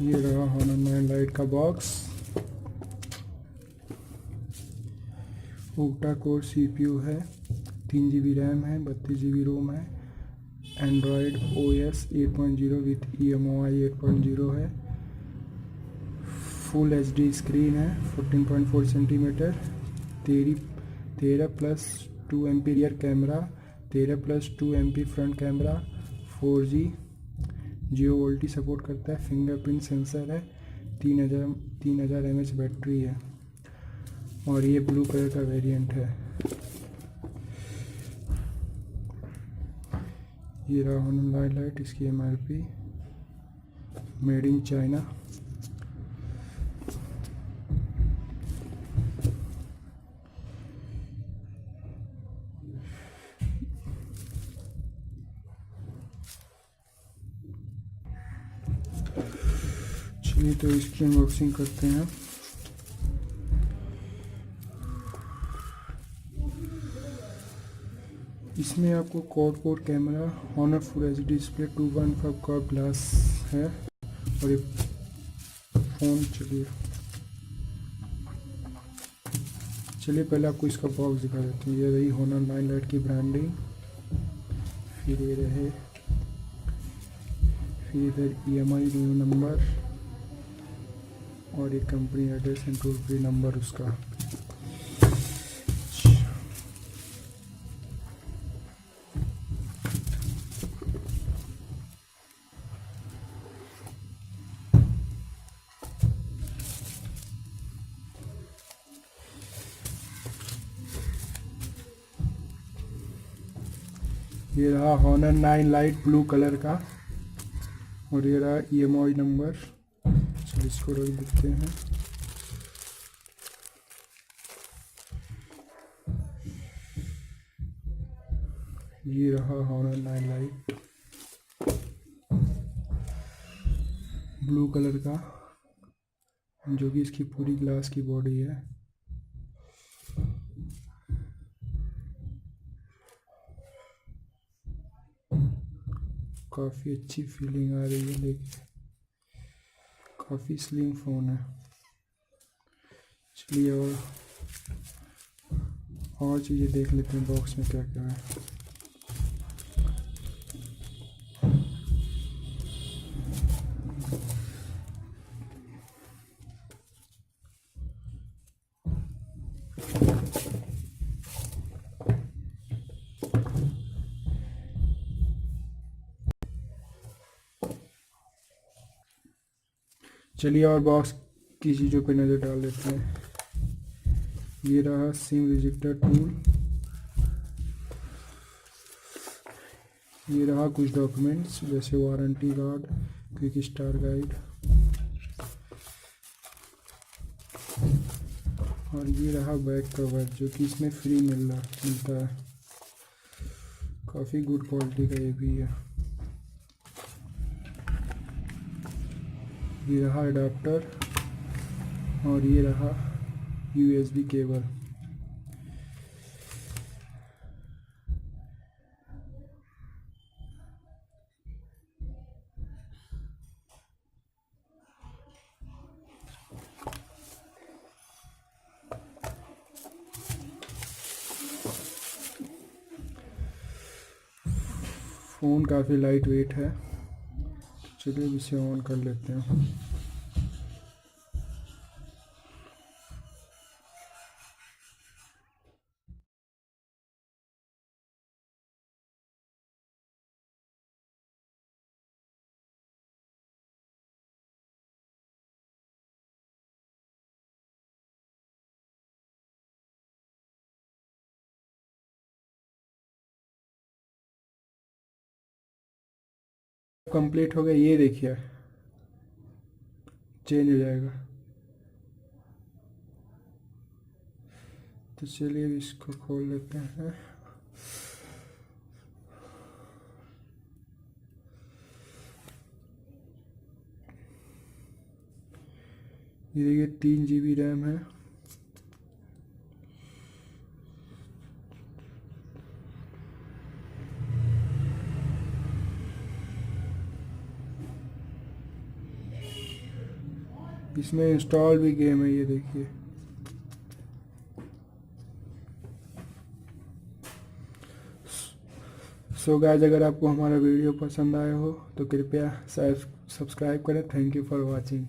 ये रहा Honor 9 Lite का बॉक्स। ओक्टा कोर CPU है, 3 GB रैम है, 32 GB रोम है, एंड्रॉयड OS 8.0 विथ EMUI 8.0 है, फुल HD स्क्रीन है, 14.4 centimetre, 13+2 MP rear camera, 13+2 MP front camera, 4G जियो वोल्टी सपोर्ट करता है, फिंगरप्रिंट सेंसर है, 3000 mAh बैटरी है और ये ब्लू कलर का वेरिएंट है। ये रहा Honor 9 Lite, इसकी MRP मेड इन चाइना। चलिए तो इसकी अनबॉक्सिंग करते हैं। इसमें आपको quad camera, Honor full HD display, 2.5 curve glass है और एक फ़ोन। चलिए पहले आपको इसका बॉक्स दिखा देते हैं। ये रही Honor 9 Lite की ब्रांडिंग, फिर ये रहे, फिर इधर EMI नंबर और एक company address and told free number उसका। ये रहा Honor 9 Lite ब्लू कलर का और ये रहा EMI नंबर। चलिए इसको रख देते हैं। ये रहा Honor 9 Lite ब्लू कलर का, जो कि इसकी पूरी ग्लास की बॉडी है। काफ़ी अच्छी फीलिंग आ रही है, लेकिन काफ़ी स्लिम फ़ोन है। चलिए और चीज़ें देख लेते हैं बॉक्स में क्या क्या है। चलिए और बॉक्स की चीज़ों पर नज़र डाल लेते हैं। ये रहा सिम रिजेक्टर टूल, ये रहा कुछ डॉक्यूमेंट्स जैसे warranty card, quick star guide, और ये रहा बैक कवर जो कि इसमें फ्री मिलता है। काफ़ी गुड क्वालिटी का ये भी है। ये रहा अडाप्टर और ये रहा USB केबल। फ़ोन काफ़ी लाइट वेट है। चलिए इसे ऑन कर लेते हैं। कंप्लीट हो गया, ये देखिए चेंज हो जाएगा। तो चलिए इसको खोल लेते हैं। ये देखिए 3 GB रैम है, इसमें इंस्टॉल भी गेम है, ये देखिए। सो गाइस, अगर आपको हमारा वीडियो पसंद आया हो तो कृपया सब्सक्राइब करें। Thank you for watching.